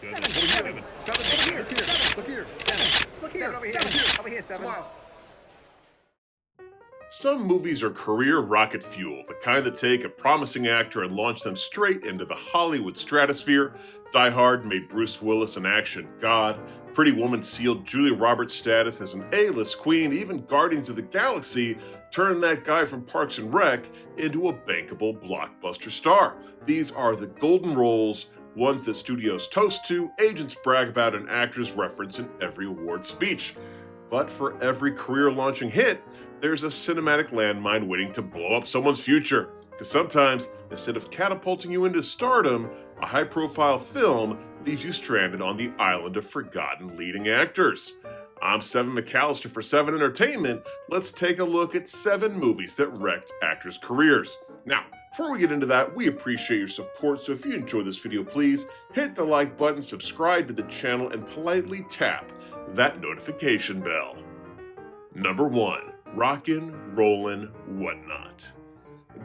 Seven. Over here. Seven. Over here. Look here. Look here. Seven. Look here. Seven over here. Seven. Over here. Seven. Smile. Some movies are career rocket fuel, the kind that take a promising actor and launch them straight into the Hollywood stratosphere. Die Hard made Bruce Willis an action god. Pretty Woman sealed Julia Roberts' status as an A-list queen. Even Guardians of the Galaxy turned that guy from Parks and Rec into a bankable blockbuster star. These are the golden roles, ones that studios toast to, agents brag about, and actors reference in every award speech. But for every career-launching hit, there's a cinematic landmine waiting to blow up someone's future. Because sometimes, instead of catapulting you into stardom, a high-profile film leaves you stranded on the island of forgotten leading actors. I'm Seven McAllister for Seven Entertainment. Let's take a look at 7 movies that wrecked actors' careers. Now, before we get into that, we appreciate your support, so if you enjoyed this video, please hit the like button, subscribe to the channel, and politely tap that notification bell. Number 1. Rockin', Rollin', Whatnot.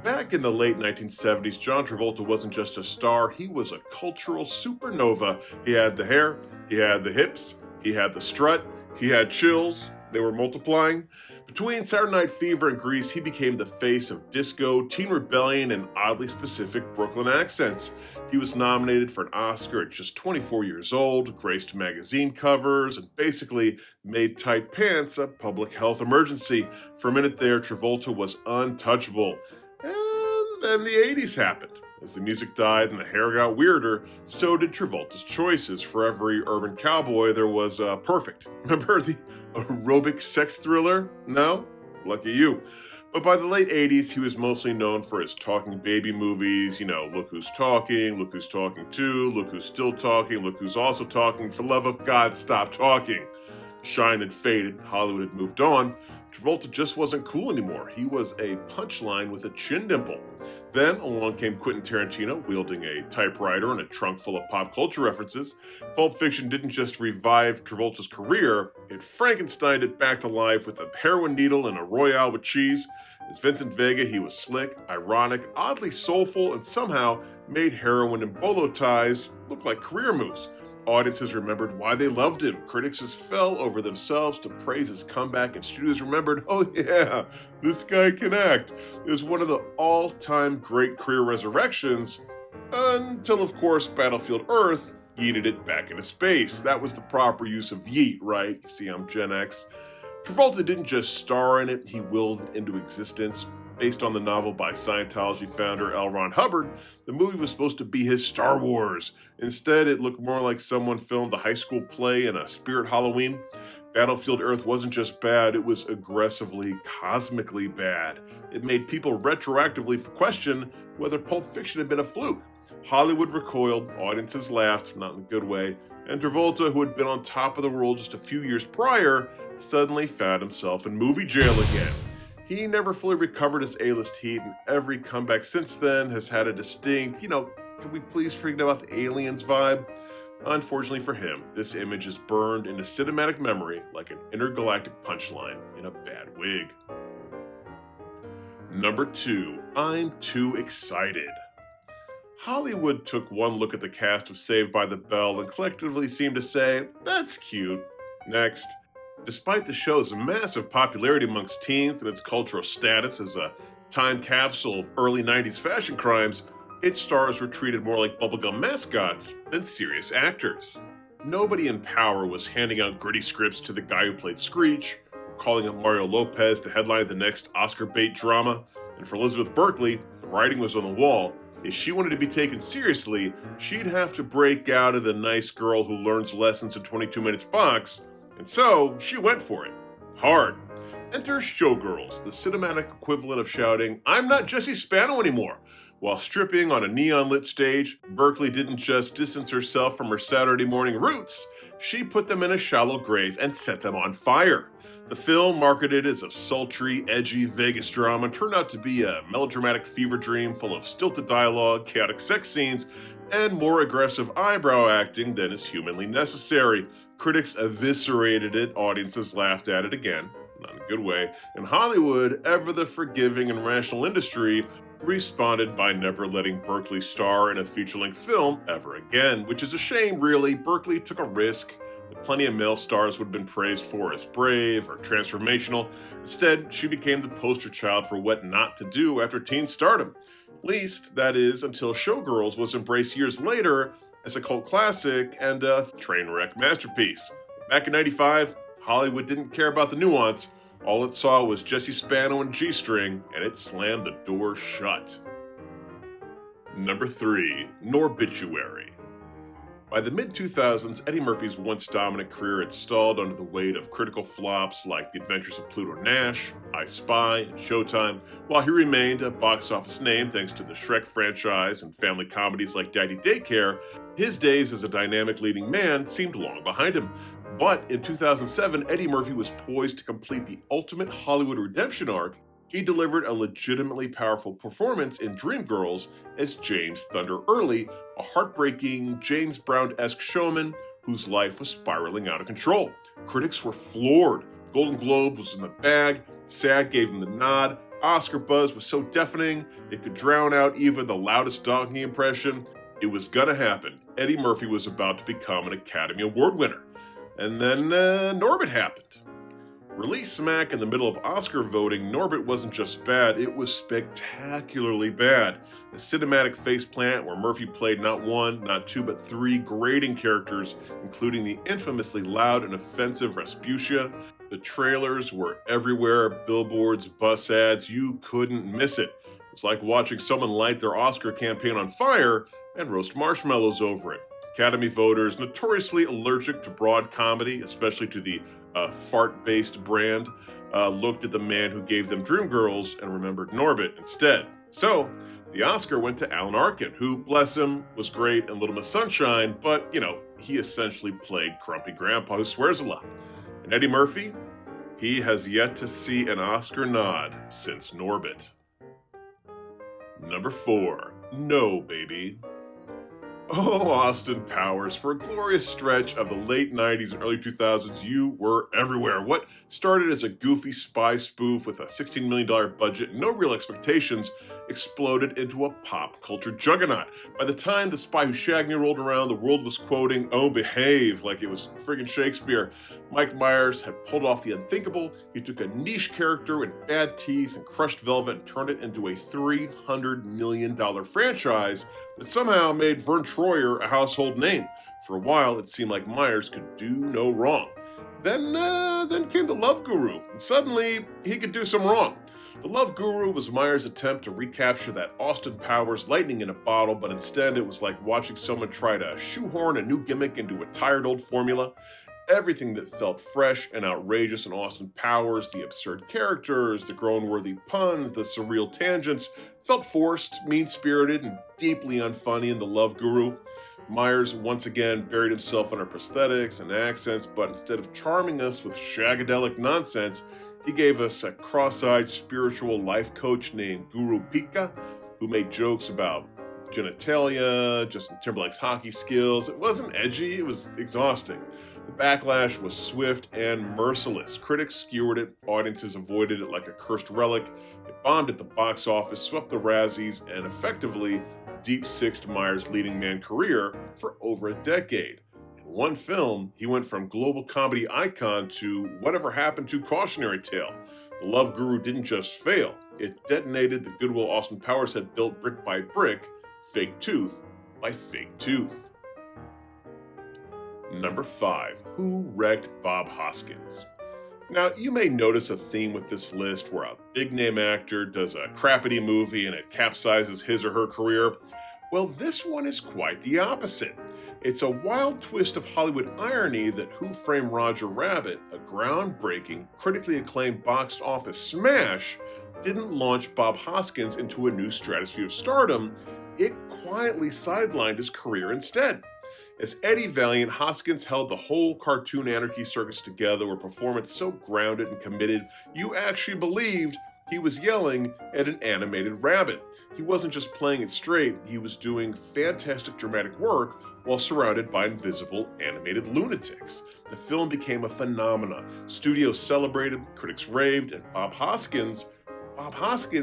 Back in the late 1970s, John Travolta wasn't just a star, he was a cultural supernova. He had the hair, he had the hips, he had the strut, he had chills, they were multiplying. Between Saturday Night Fever and Grease, he became the face of disco, teen rebellion, and oddly specific Brooklyn accents. He was nominated for an Oscar at just 24 years old, graced magazine covers, and basically made tight pants a public health emergency. For a minute there, Travolta was untouchable. And then the 80s happened. As the music died and the hair got weirder, so did Travolta's choices. For every urban cowboy, there was Perfect. Remember the aerobic sex thriller? No? Lucky you. But by the late 80s, he was mostly known for his talking baby movies. You know, Look Who's Talking, Look Who's Talking Too, Look Who's Still Talking, Look Who's Also Talking, For Love of God, Stop Talking. Shine had faded, Hollywood had moved on. Travolta just wasn't cool anymore. He was a punchline with a chin dimple. Then along came Quentin Tarantino, wielding a typewriter and a trunk full of pop culture references. Pulp Fiction didn't just revive Travolta's career, it Frankensteined it back to life with a heroin needle and a Royale with cheese. As Vincent Vega, he was slick, ironic, oddly soulful, and somehow made heroin and bolo ties look like career moves. Audiences remembered why they loved him. Critics just fell over themselves to praise his comeback, and studios remembered, oh yeah, this guy can act. It was one of the all-time great career resurrections, until of course Battlefield Earth yeeted it back into space. That was the proper use of yeet, right? You see, I'm Gen X. Travolta didn't just star in it, he willed it into existence. Based on the novel by Scientology founder L. Ron Hubbard, the movie was supposed to be his Star Wars. Instead, it looked more like someone filmed a high school play in a spirit Halloween. Battlefield Earth wasn't just bad, it was aggressively, cosmically bad. It made people retroactively question whether Pulp Fiction had been a fluke. Hollywood recoiled, audiences laughed, not in a good way, and Travolta, who had been on top of the world just a few years prior, suddenly found himself in movie jail again. He never fully recovered his A-list heat, and every comeback since then has had a distinct, can we please forget about the aliens vibe? Unfortunately for him, this image is burned into cinematic memory like an intergalactic punchline in a bad wig. Number 2, I'm Too Excited. Hollywood took one look at the cast of Saved by the Bell and collectively seemed to say, that's cute. Next. Despite the show's massive popularity amongst teens and its cultural status as a time capsule of early 90s fashion crimes, its stars were treated more like bubblegum mascots than serious actors. Nobody in power was handing out gritty scripts to the guy who played Screech, calling up Mario Lopez to headline the next Oscar bait drama, and for Elizabeth Berkeley, the writing was on the wall. If she wanted to be taken seriously, she'd have to break out of the nice girl who learns lessons in 22 minutes box. And so, she went for it. Hard. Enter Showgirls, the cinematic equivalent of shouting, I'm not Jessie Spano anymore. While stripping on a neon-lit stage, Berkeley didn't just distance herself from her Saturday morning roots, she put them in a shallow grave and set them on fire. The film, marketed as a sultry, edgy Vegas drama, turned out to be a melodramatic fever dream full of stilted dialogue, chaotic sex scenes, and more aggressive eyebrow acting than is humanly necessary. Critics eviscerated it, audiences laughed at it again. not in a good way, in Hollywood, ever the forgiving and rational industry, responded by never letting Berkeley star in a feature-length film ever again, which is a shame, really. Berkeley took a risk that plenty of male stars would have been praised for as brave or transformational. Instead, she became the poster child for what not to do after teen stardom. At least, that is, until Showgirls was embraced years later as a cult classic and a train wreck masterpiece. Back in '95, Hollywood didn't care about the nuance. All it saw was Jesse Spano and G-string, and it slammed the door shut. Number 3. Norbituary. By the mid-2000s, Eddie Murphy's once dominant career had stalled under the weight of critical flops like The Adventures of Pluto Nash, I Spy, and Showtime, while he remained a box office name thanks to the Shrek franchise and family comedies like Daddy Daycare. His days as a dynamic leading man seemed long behind him. But in 2007, Eddie Murphy was poised to complete the ultimate Hollywood redemption arc. He delivered a legitimately powerful performance in Dreamgirls as James Thunder Early, a heartbreaking James Brown-esque showman whose life was spiraling out of control. Critics were floored. Golden Globe was in the bag, SAG gave him the nod, Oscar buzz was so deafening it could drown out even the loudest donkey impression. It was gonna happen. Eddie Murphy was about to become an Academy Award winner. And then Norbit happened. Released smack in the middle of Oscar voting, Norbit wasn't just bad, it was spectacularly bad. A cinematic faceplant where Murphy played not one, not two, but 3 grating characters, including the infamously loud and offensive Rasputia. The trailers were everywhere, billboards, bus ads, you couldn't miss it. It was like watching someone light their Oscar campaign on fire and roast marshmallows over it. Academy voters, notoriously allergic to broad comedy, especially to the fart-based brand, looked at the man who gave them Dreamgirls and remembered Norbit instead. So, the Oscar went to Alan Arkin, who, bless him, was great in Little Miss Sunshine, but, he essentially played Grumpy Grandpa who swears a lot. And Eddie Murphy? He has yet to see an Oscar nod since Norbit. Number 4. No, Baby. Oh, Austin Powers, for a glorious stretch of the late 90s and early 2000s, you were everywhere. What started as a goofy spy spoof with a $16 million budget and no real expectations exploded into a pop culture juggernaut. By the time The Spy Who Shagged Me rolled around, the world was quoting, "Oh, behave," like it was friggin' Shakespeare. Mike Myers had pulled off the unthinkable. He took a niche character with bad teeth and crushed velvet and turned it into a $300 million franchise that somehow made Vern Troyer a household name. For a while, it seemed like Myers could do no wrong. Then came The Love Guru, and suddenly he could do some wrong. The Love Guru was Myers' attempt to recapture that Austin Powers lightning in a bottle, but instead it was like watching someone try to shoehorn a new gimmick into a tired old formula. Everything that felt fresh and outrageous in Austin Powers, the absurd characters, the groan-worthy puns, the surreal tangents, felt forced, mean-spirited, and deeply unfunny in The Love Guru. Myers once again buried himself under prosthetics and accents, but instead of charming us with shagadelic nonsense, he gave us a cross-eyed spiritual life coach named Guru Pika, who made jokes about genitalia, Justin Timberlake's hockey skills. It wasn't edgy, it was exhausting. The backlash was swift and merciless. Critics skewered it, audiences avoided it like a cursed relic. It bombed at the box office, swept the Razzies, and effectively deep-sixed Myers' leading man career for over a decade. In one film, he went from global comedy icon to whatever happened to cautionary tale. The Love Guru didn't just fail, it detonated the goodwill Austin Powers had built brick by brick, fake tooth by fake tooth. Number 5. Who Wrecked Bob Hoskins? Now, you may notice a theme with this list where a big-name actor does a crappity movie and it capsizes his or her career. Well, this one is quite the opposite. It's a wild twist of Hollywood irony that Who Framed Roger Rabbit, a groundbreaking, critically acclaimed box office smash, didn't launch Bob Hoskins into a new stratosphere of stardom. It quietly sidelined his career instead. As Eddie Valiant, Hoskins held the whole cartoon anarchy circus together with a performance so grounded and committed, you actually believed he was yelling at an animated rabbit. He wasn't just playing it straight, he was doing fantastic dramatic work while surrounded by invisible animated lunatics. The film became a phenomenon. Studios celebrated, critics raved, and Bob Hoskins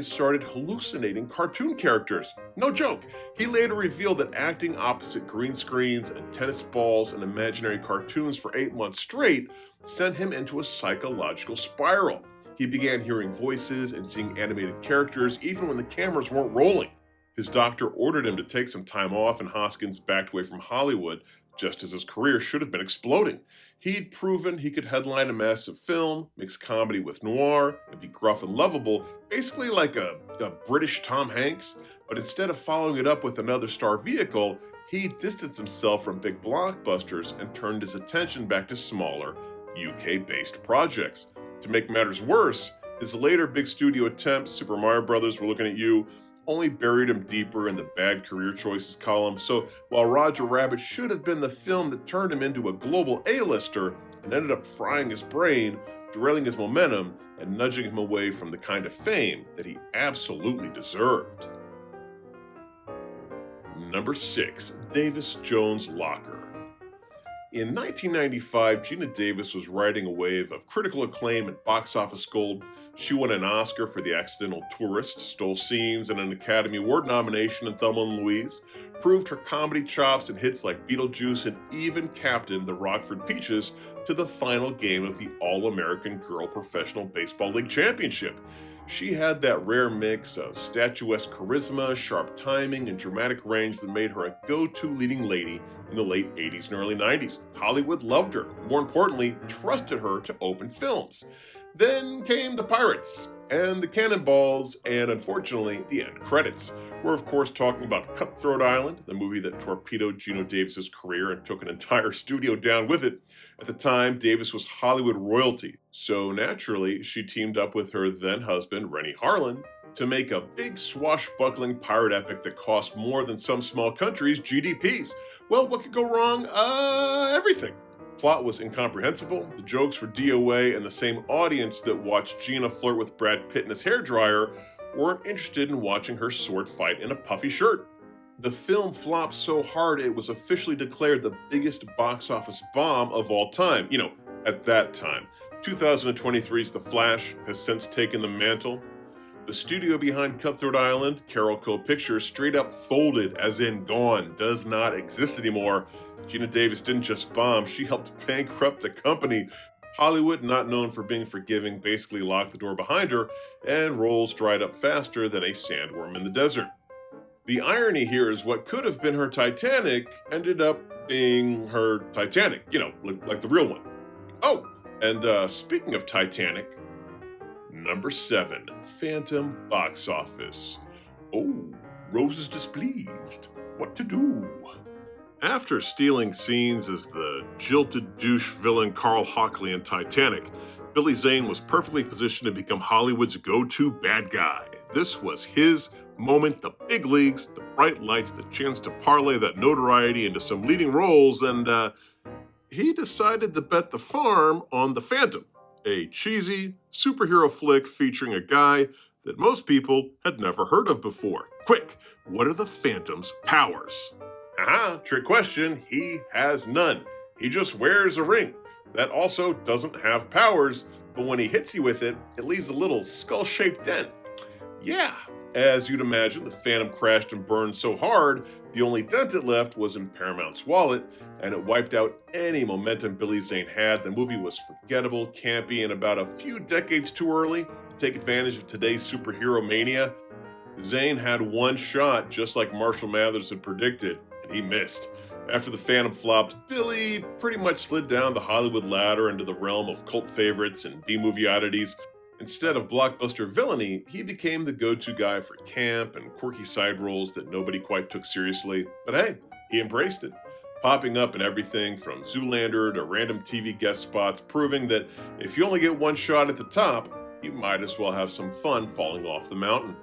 started hallucinating cartoon characters. No joke. He later revealed that acting opposite green screens and tennis balls and imaginary cartoons for 8 months straight sent him into a psychological spiral. He began hearing voices and seeing animated characters even when the cameras weren't rolling. His doctor ordered him to take some time off, and Hoskins backed away from Hollywood just as his career should have been exploding. He'd proven he could headline a massive film, mix comedy with noir, and be gruff and lovable, basically like a British Tom Hanks. But instead of following it up with another star vehicle, he distanced himself from big blockbusters and turned his attention back to smaller, UK-based projects. To make matters worse, his later big studio attempt, Super Mario Bros., We're Looking at You, only buried him deeper in the bad career choices column. So while Roger Rabbit should have been the film that turned him into a global A-lister and ended up frying his brain, derailing his momentum, and nudging him away from the kind of fame that he absolutely deserved. Number 6. Davis Jones' Locker. In 1995, Gina Davis was riding a wave of critical acclaim and box office gold. She won an Oscar for The Accidental Tourist, stole scenes and an Academy Award nomination in Thelma and Louise, proved her comedy chops in hits like Beetlejuice, and even captained the Rockford Peaches to the final game of the All-American Girl Professional Baseball League Championship. She had that rare mix of statuesque charisma, sharp timing, and dramatic range that made her a go-to leading lady in the late 80s and early 90s. Hollywood loved her. More importantly, trusted her to open films. Then came the Pirates, and the Cannonballs, and unfortunately, the end credits. We're of course talking about Cutthroat Island, the movie that torpedoed Gina Davis's career and took an entire studio down with it. At the time, Davis was Hollywood royalty, so naturally, she teamed up with her then-husband, Rennie Harlan, to make a big swashbuckling pirate epic that cost more than some small countries' GDPs. Well, what could go wrong? Everything. Plot was incomprehensible, the jokes were DOA, and the same audience that watched Gina flirt with Brad Pitt in his hairdryer weren't interested in watching her sword fight in a puffy shirt. The film flopped so hard it was officially declared the biggest box office bomb of all time. At that time. 2023's The Flash has since taken the mantle. The studio behind Cutthroat Island, Carol Co. Pictures, straight up folded, as in gone, does not exist anymore. Gina Davis didn't just bomb, she helped bankrupt the company. Hollywood, not known for being forgiving, basically locked the door behind her, and roles dried up faster than a sandworm in the desert. The irony here is what could have been her Titanic ended up being her Titanic, like the real one. Oh, and speaking of Titanic, number 7, Phantom box office. Oh, Rose is displeased. What to do? After stealing scenes as the jilted douche villain Carl Hockley in Titanic, Billy Zane was perfectly positioned to become Hollywood's go-to bad guy. This was his moment, the big leagues, the bright lights, the chance to parlay that notoriety into some leading roles, and he decided to bet the farm on The Phantom, a cheesy superhero flick featuring a guy that most people had never heard of before. Quick, what are the Phantom's powers? Trick question, he has none. He just wears a ring that also doesn't have powers, but when he hits you with it, it leaves a little skull-shaped dent. Yeah, as you'd imagine, the Phantom crashed and burned so hard, the only dent it left was in Paramount's wallet, and it wiped out any momentum Billy Zane had. The movie was forgettable, campy, and about a few decades too early to take advantage of today's superhero mania. Zane had one shot, just like Marshall Mathers had predicted, and he missed. After The Phantom flopped, Billy pretty much slid down the Hollywood ladder into the realm of cult favorites and B-movie oddities. Instead of blockbuster villainy, he became the go-to guy for camp and quirky side roles that nobody quite took seriously. But hey, he embraced it, popping up in everything from Zoolander to random TV guest spots, proving that if you only get one shot at the top, you might as well have some fun falling off the mountain.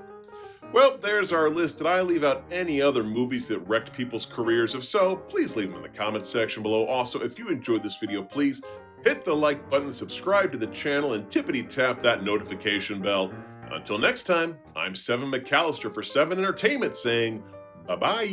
Well, there's our list. Did I leave out any other movies that wrecked people's careers? If so, please leave them in the comments section below. Also, if you enjoyed this video, please hit the like button, subscribe to the channel, and tippity-tap that notification bell. Until next time, I'm Seven McAllister for 7 Entertainment saying bye-bye.